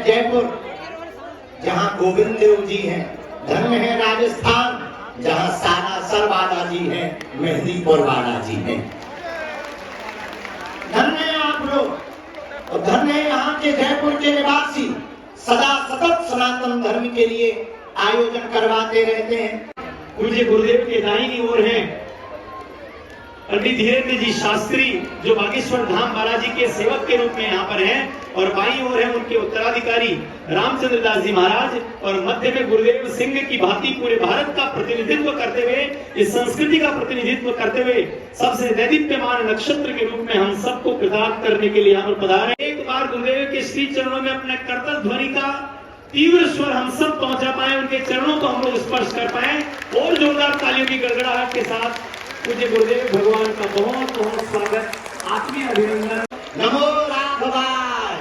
जयपुर जहां गोविंद देव जी हैं। धन्य है राजस्थान जहां सारासर वाला जी हैं, मेहंदीपुर वाला जी हैं। धन्य है आप लोग और धन्य है यहाँ के जयपुर के निवासी, सदा सतत सनातन धर्म के लिए आयोजन करवाते रहते हैं। पूज्य गुरुदेव के दाहिनी ओर हैं पंडित धीरेन्द्र जी शास्त्री, जो बागेश्वर धाम बालाजी के सेवक के रूप में यहाँ पर हैं, और बाईं ओर है उनके उत्तराधिकारी रामचंद्र दास जी महाराज, और मध्य में गुरुदेव सिंह की भांति पूरे भारत का प्रतिनिधित्व करते हुए, इस संस्कृति का प्रतिनिधित्व करते हुए सबसे दैदीप्यमान नक्षत्र के रूप में हम सबको कृतार्थ करने के लिए यहाँ पर पधारे। एक बार गुरुदेव के श्री चरणों में अपने करतल ध्वनि का तीव्र स्वर हम सब पहुंचा पाए, उनके चरणों को हम लोग स्पर्श कर पाए, और जोरदार तालियों की गड़गड़ाहट के साथ पूज्य गुरुदेव भगवान का बहुत बहुत स्वागत, आत्मीय अभिनंदन। नमो राघवाय।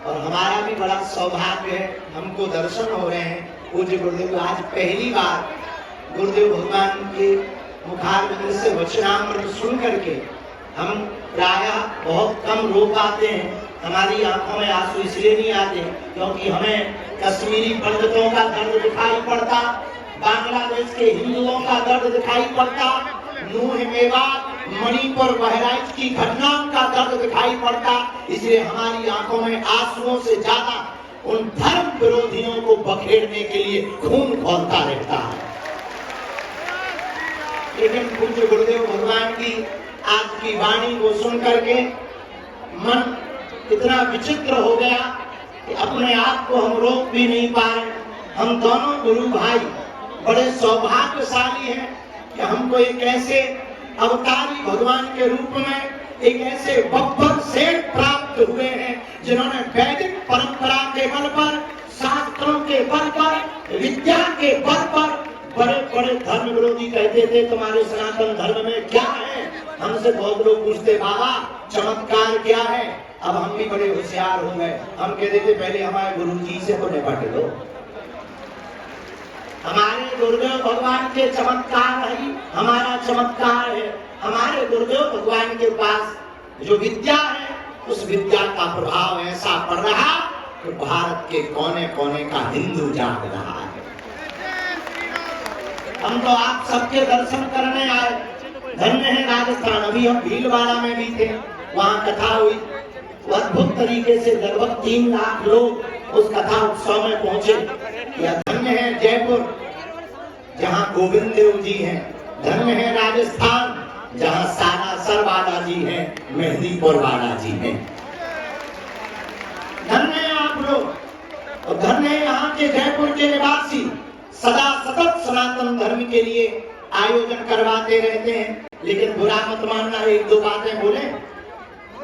और हमारा भी बड़ा सौभाग्य है, हमको दर्शन हो रहे हैं पूज्य गुरुदेव। आज पहली बार गुरुदेव भगवान के मुखारविंद से वचनामृत सुन करके हम प्रायः बहुत कम रो पाते हैं। हमारी आंखों में आंसू इसलिए नहीं आते क्योंकि हमें कश्मीरी पंडितों का दर्द दिखाई पड़ता, बांग्लादेश के हिंदुओं का दर्द दिखाई पड़ता, नूह मेवात मणिपुर बहराइच की घटनाओं का दर्द दिखाई पड़ता। इसलिए हमारी आंखों में आंसुओं से ज्यादा उन धर्म विरोधियों को बखेड़ने के लिए खून खौलता रहता है। लेकिन पूज्य गुरुदेव भगवान की आज की वाणी को सुन करके मन इतना विचित्र हो गया कि अपने आप को हम रोक भी नहीं पाए। हम दोनों गुरु भाई बड़े सौभाग्यशाली हैं कि हमको एक ऐसे अवतारी भगवान के रूप में एक ऐसे बब्बर सेठ प्राप्त हुए हैं जिन्होंने वैदिक परंपरा के बल पर, शास्त्रों के बल पर, विद्या के बल पर बड़े बड़े धर्म विरोधी कहते थे तुम्हारे सनातन धर्म में क्या है। हमसे बहुत लोग पूछते बाबा चमत्कार क्या है। अब हम भी बड़े होशियार हो गए, हम कहते थे पहले हमारे गुरु जी से तो निपट लो। हमारे गुरुदेव भगवान के चमत्कार है, हमारा चमत्कार है। हमारे गुरुदेव भगवान के पास जो विद्या है, उस विद्या का प्रभाव ऐसा पड़ रहा कि भारत के कोने कोने का हिंदू जाग रहा है। हम तो आप सबके दर्शन करने आए। धन्य है राजस्थान। अभी हम भीलवाड़ा में भी थे, वहाँ कथा हुई। अद्भुत तरीके से लगभग 3 लाख लोग उस कथा उत्सव में पहुंचे। या धन्य है जयपुर जहां गोविंद देव जी हैं। धन्य है राजस्थान जहां सारासर वाला जी हैं, मेहंदीपुर वाला जी हैं। धन्य है आप लोग और धन्य है यहाँ के जयपुर के निवासी, सदा सतत सनातन धर्म के लिए आयोजन करवाते रहते हैं। लेकिन बुरा मत मानना, 1-2 बातें बोले।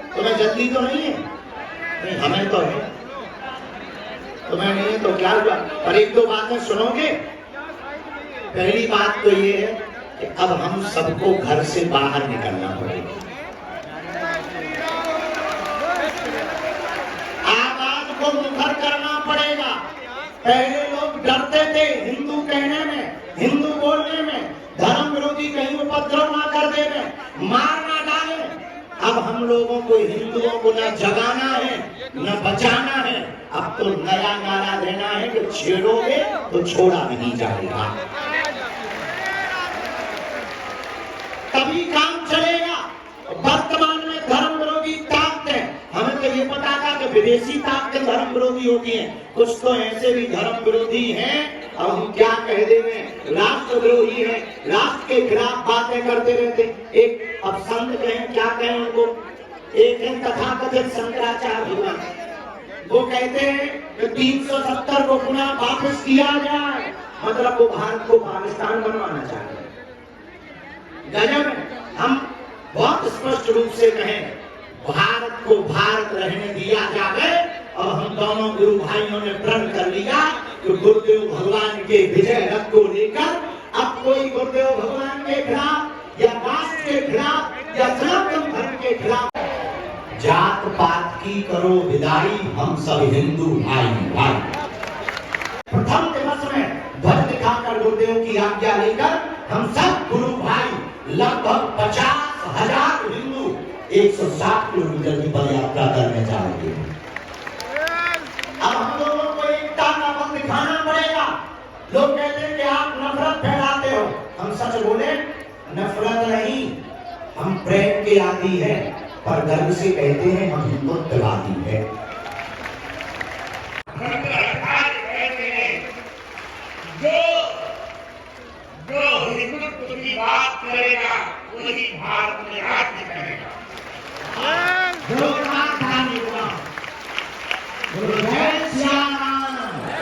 तुम्हें जल्दी तो नहीं है? नहीं, हमें तो है। तुम्हें नहीं है तो क्या हुआ, पर 1-2 बातें सुनोगे। पहली बात तो ये है कि अब हम सबको घर से बाहर निकलना पड़ेगा। आवाज को मुखर करना पड़ेगा। पहले लोग डरते थे हिंदू कहने में, हिंदू बोलने में, धर्म विरोधी कहीं उपद्रव ना कर देवे, मार ना डाले। अब हम लोगों को हिंदुओं को न जगाना है न बचाना है। अब तो नया नारा देना है कि छेड़ोगे तो छोड़ा नहीं जाएगा, तभी काम चलेगा। वर्तमान में धर्म विरोधी ताकतें, हमें तो ये पता था कि विदेशी ताकतें धर्म विरोधी होती हैं, कुछ तो ऐसे भी धर्म विरोधी हैं। अब हम क्या कह देंगे, राष्ट्रद्रोही है, राष्ट्र के खिलाफ बातें करते रहते। एक अब संत कहें, क्या कहें उनको, एक है तथाकथित शंकराचार्य भगवान, वो कहते हैं कि 370 को पुनः वापस किया जाए, मतलब वो भारत को पाकिस्तान बनवाना चाहते हैं। गजब है। हम बहुत स्पष्ट रूप से कहें, भारत को भारत रहने दिया जाए। और हम दोनों गुरु भाइयों ने प्रण कर लिया कि गुरुदेव भगवान के विजय रथ को लेकर अब कोई गुरुदेव भगवान के खिलाफ या राष्ट्र के खिलाफ या सनातन धर्म के खिलाफ जात पात की करो विदाई, हम सब हिंदू भाई भाई। प्रथम दिवस में ध्वज दिखाकर गुरुदेव की आज्ञा लेकर हम सब गुरु भाई लगभग 50,000 हिंदू 160 किलोमीटर की पद यात्रा करने जा रहे हैं। से बोले नफरत नहीं, हम प्रेम के आदी है, पर गर्व से कहते हैं हम हिंदुत्ववादी है। जो हिंदुत्व की बात करेगा वही भारत में राज्य करेगा। जो राजधानी हुआ, जय श्री राम,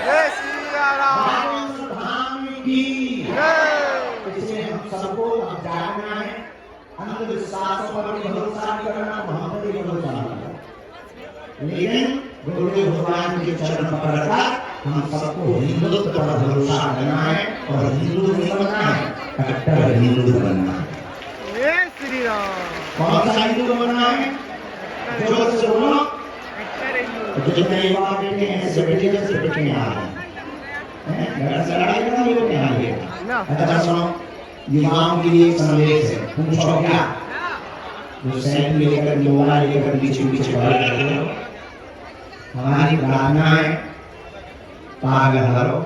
जय श्री राम, बागेश्वर धाम की जय। इसलिए हम सबको अब जानना है, अंधविश्वासों पर भी भरोसा नहीं करना, वहां पर भी भरोसा नहीं करना, लेकिन गुरुदेव भगवान के चरण पकड़कर हम सबको हिंदुत्व पर भरोसा करना है और हिंदू नहीं बनना है, कट्टर हिंदू बनना है। जय श्री राम। कौन सा हिंदू बनना है? जोर से बोलो। जितने युवा बेटे हैं ऐसे बेटे जैसे बेटे आ रहे हैं, घर से लड़ाई करना लोग यहाँ आ गए। अच्छा सुनो, युवाओं के लिए एक संदेश है, पूछो क्या? जो सैन लेकर मोबाइल लेकर पीछे पीछे भाग रहे हो, हमारी प्रार्थना है पागल हरो,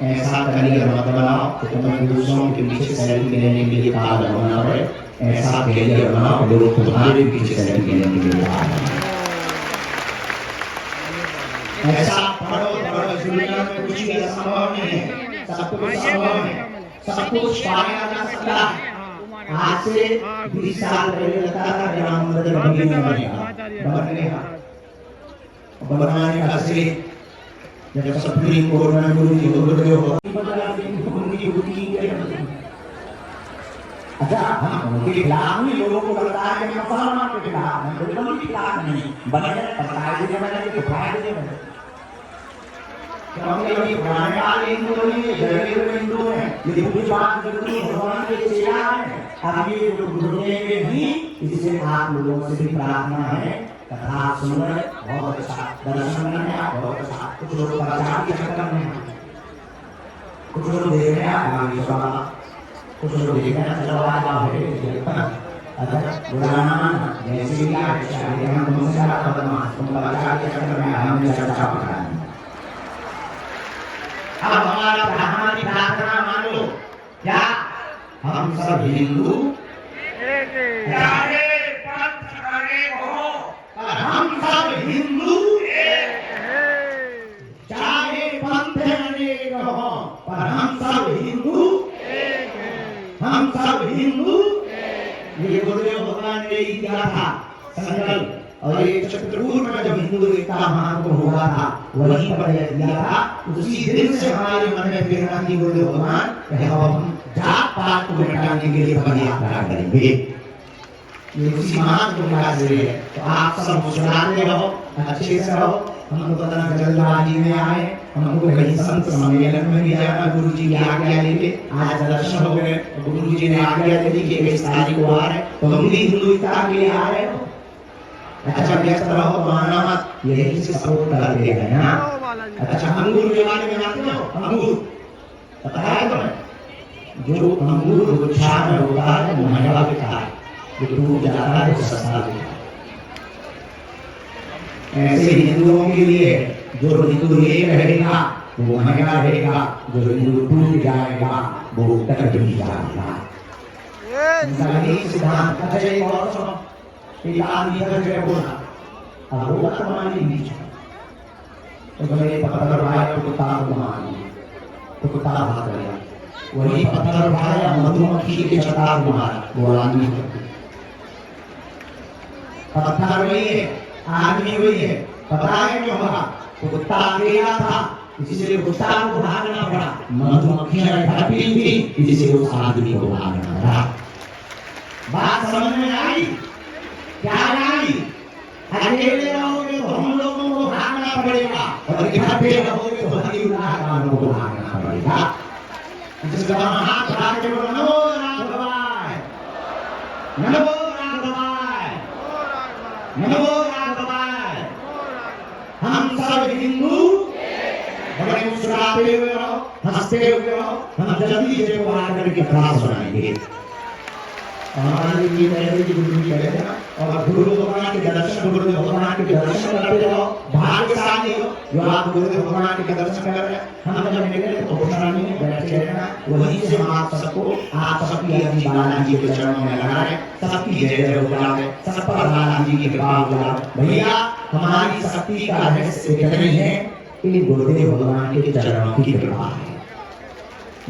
ऐसा करियर मत बनाओ कि तुम्हें दूसरों के पीछे सेल्फी लेने के लिए पागल होना पड़े। ऐसा करियर बनाओ लोग तुम्हारे पीछे सेल्फी लेने के लिए पागल। ऐसा पढ़ो पढ़ो, दुनिया में कुछ भी असंभव नहीं है, सब कुछ संभव है, सब कुछ पाया जा सकता है। आज से 20 साल पहले लगता था कि राम मंदिर बनेगा, बनाने का श्रेय जब सुप्रीम कोर्ट में गुरुजी गुरुदेव अच्छा, हम उनके खिलाफ नहीं, लोगों को लगता है कि मुसलमान के खिलाफ हैं, बिल्कुल के खिलाफ नहीं, बने सरकार के बने के फायदे दे बने, क्योंकि अभी पुराने वाले हिंदू नहीं है, जगह हिंदू हैं, ये पूरी बात बिल्कुल भगवान के चेला है। अब ये जो गुरुदेव नहीं, इससे आप लोगों से भी प्रार्थना है, कथा सुन रहे बहुत अच्छा, दर्शन करने आप बहुत अच्छा, कुछ लोग प्रचार के चक्कर में, कुछ लोग देख रहे हैं कुछ लोग देख रहे हैं चलो आज आओ अच्छा बुलाना जैसे भी आप चाहिए हम तुमसे ज़्यादा बदमाश, तुम प्रचार के चक्कर में हमें चर्चा पकड़ानी। अब हमारी प्रार्थना मान लो, क्या हम सब हिंदू चाहे पंथ अनेक हो, पर हम सब हिंदू, चाहे पंथ अनेक हो पर हम सब हिंदू, हम सब हिंदू। ये गुरुदेव भगवान ने ही दिया था संकल्प, और ये चित्रकूट में जब हिंदू एकता महाकुंभ हुआ था वहीं पर यह दिया था। उसी दिन से हमारे मन में प्रेरणा की गुरुदेव भगवान कि हम जात पात को मिटाने के लिए पदयात्रा करेंगे। ये उसी महाकुंभ का श्रेय है। तो आप सब मुस्कुराते रहो, अच्छे से रहो। हमको पता ना जल्दबाजी में आए, हमको कहीं संत सम्मेलन में भी जाना, गुरु जी की आज्ञा लेके आज दर्शन हो गए, गुरु जी ने आज्ञा दे दी कि 21 तारीख को आ रहे, तो हम भी हिंदुत्व के लिए आ रहे हो। अच्छा व्यस्त रहो, माना मत, यही से सपोर्ट करते हैं ना। अच्छा अंगूर के बारे में जानते हो? अंगूर पता है तुम्हें? जो अंगूर गुच्छा में होता है वो महंगा बिकता है, जो टूट जाता है वो सस्ता बिकता है। ऐसे हिंदुओं के लिए जो हिंदू एक रहेगा वो महंगा रहेगा, जो हिंदू टूट जाएगा वो कट भी जाएगा। सिद्धांत। अच्छा एक और सुनो, एक आदमी इधर जो बोला, अब वो तुम्हारे बीच में तो बोले पत्थर उठाया तो कुत्ता को मार दिया, तो कुत्ता भाग गया। वही पत्थर उठाया मधुमक्खी के चटार को मारा, वो आदमी पत्थर वही है, आदमी वही है। पता है क्यों भागा? तो कुत्ता अकेला था इसलिए कुत्ता को भागना पड़ा, मधुमक्खियां ढपी थी इसलिए उस आदमी को भागना पड़ा। बात समझ में आई? क्या आई? अकेले रहोगे तो हम लोगों को भागना पड़ेगा, और इकट्ठे रहोगे तो हरिवालों को भागना पड़ेगा। जिस जगह हाथ उठा के बोलो नमो राघवाय, नमो राघवाय, नमो राघवाय। हम सब हिंदू, बड़े मुस्कुराते हुए रहो, हंसते हुए रहो। हम जल्दी से बाहर करके क्लास बनाएंगे। हमारे लिए पहले की गुरु जी करेगा, और गुरु भगवान के दर्शन, गुरु भगवान के दर्शन करते रहो। भाग्यशाली वाले हो जो आप गुरुदेव भगवान के दर्शन कर रहे हैं, हम जब निकले तो होशरानी में बैठे रहना। वहीं से हम आप सबकी अर्जी बालाजी के चरणों में लगा रहे, सबकी जय जय बुलावे, सब पर बालाजी की कृपा बुलावे। भैया हमारी शक्ति का रहस्य इतना ही है कि गुरुदेव भगवान के चरणों की कृपा है,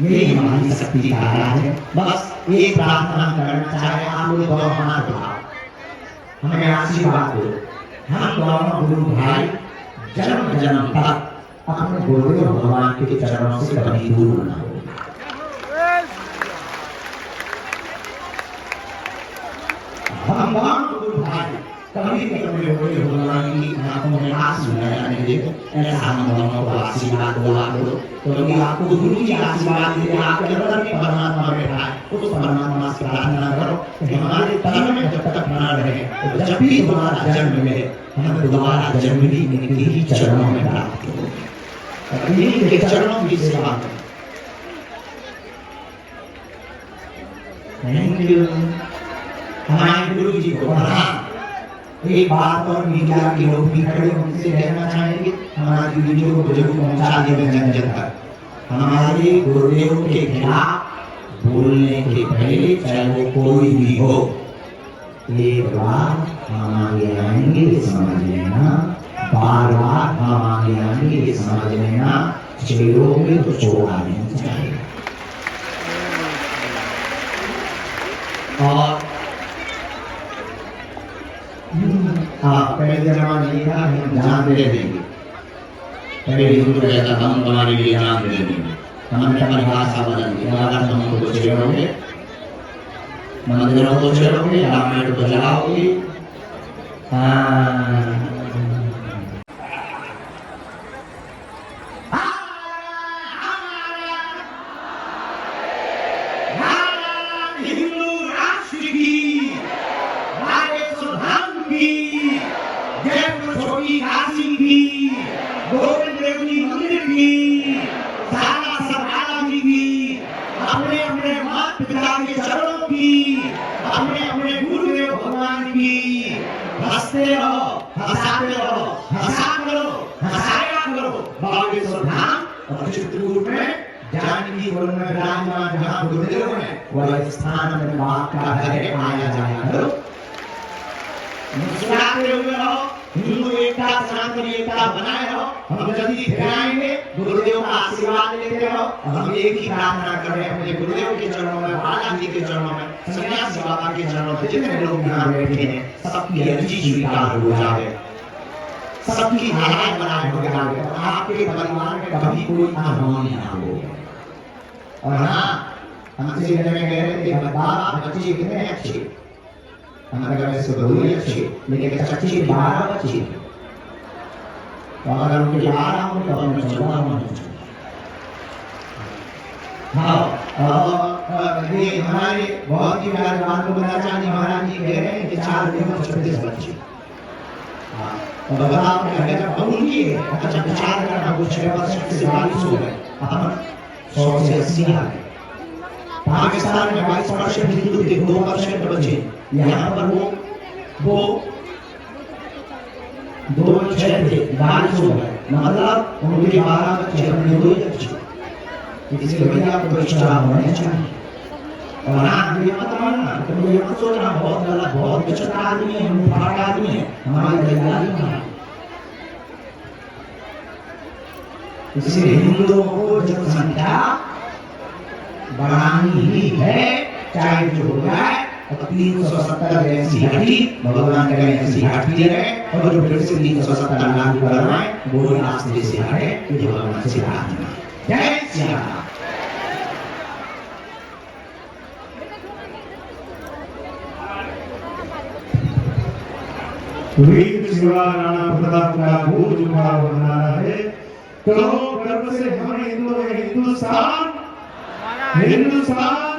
यही हमारी शक्ति का राज है। बस एक प्रार्थना करना चाहे आप लोग दोनों हाथ उठाओ, हमें आशीर्वाद दो। हम दोनों गुरु भाई जन्म जन्म तक अपने गुरुदेव भगवान के चरणों से कभी दूर न हो। हम दोनों गुरु भाई कभी भी अपने गुरुदेव भगवान की आंखों में आंसू न आने देते, ऐसा हम दोनों को आशीर्वाद दिला दो। क्योंकि आपको गुरु जी आशीर्वाद देते, आपके अंदर में परमात्मा बैठा है, उस परमात्मा से प्रार्थना करो कि हमारे तन में जब तक प्राण रहे, तो जब भी दोबारा जन्म मिले हम दोबारा जन्म भी इनके ही चरणों में प्राप्त हो, इन्हीं के चरणों की सेवा करें। थैंक यू हमारे गुरु जी को प्रणाम। एक बात और मीडिया के लोग भी खड़े उनसे कहना चाहेंगे, हमारी वीडियो को जरूर पहुंचा दें जन जन तक। हमारे गुरुदेव के खिलाफ बोलने के पहले चाहे वो कोई भी हो, एक बार हम आगे आएंगे ये समझ लेना, बार बार हम आगे आएंगे ये समझ लेना, छेड़ोगे तो छोड़ा नहीं जाएगा। और पहले जमाने में था हम जान दे देंगे, पहले हिंदू कहता था हम तुम्हारे लिए जान दे देंगे, हमने परिभाषा बदल दी। अगर तुम हमको छेड़ोगे, मंदिरों को छेड़ोगे, रामायण को जलाओगे, हिंदू राष्ट्र की, नागेश्वर धाम की, जयपुर छोटी काशी की, गोविंद देव जी मंदिर की, सारा सरदारा जी की, अपने अपने माता पिता के चरणों की, अपने अपने गुरुदेव भगवान की हंसते रहो, हंसाते रहो, हंसा करो, हंसाया करो। बागेश्वर धाम और चित्रकूट में जानकी वन में विराजमान जहाँ गुरुदेव है, वह स्थान में बाप का घर है, आया जाया करो। मुस्कुराते हुए रहो, हिंदू एकता सनातन एकता बनाए रहो। हम जल्दी फिर आएंगे, गुरुदेव का आशीर्वाद लेते रहो। हम एक ही प्रार्थना कर रहे हैं अपने गुरुदेव के चरणों में, बालाजी के चरणों में, सन्यासी बाबा के चरणों में, जितने लोग यहाँ बैठे हैं सबकी अर्जी स्वीकार हो जाए, सबकी हालात बनाए हो जाए, आपके परिवार में कभी कोई अनहोनी ना हो। और हाँ, हमसे कह रहे थे बाबा बच्चे कितने अच्छे, हमारे वैसे तो ही अच्छे, लेकिन सच्चे 12 बच्चे, तो अगर उनके 12 हो तो अपने 14 होने चाहिए। हाँ, ये हमारे बहुत ही प्यारे बालगोपालाचार्य महाराज जी कह रहे हैं कि 4 दिन में 36 बच्चे। तो बताओ क्या जब उनकी अच्छा विचार करना, वो 6% से 22 हो गए, अपन 100 से 80 आ गए। पाकिस्तान में 22% हिंदू थे, 2% बचे। यहाँ पर वो 2-6 थे, 22 हो गए, मतलब उनके 12 बच्चे, अपने 2 बच्चे। इसलिए भैया आपको इच्छा होनी चाहिए। और आप ये मत मानना, तुम ये मत सोचना बहुत गलत, बहुत विचित्र आदमी है, मुंहफाड़ आदमी है, हमारी तैयारी नहीं। इसलिए हिंदुओं को जनसंख्या बढ़ानी ही है, चाहे जो हो जाए। 370 ऐसी हटी, भगवान करे ऐसी हटती रहे, और जो फिर से 370 लागू करवाए वो रास्ते से हटे, ये भगवान से प्रार्थना। जय श्री राम। वीर शिवा राणा प्रताप का भूत जुमा बना है, कहो गर्व से हम हिंदू, हिंदुस्तान, हिंदुस्तान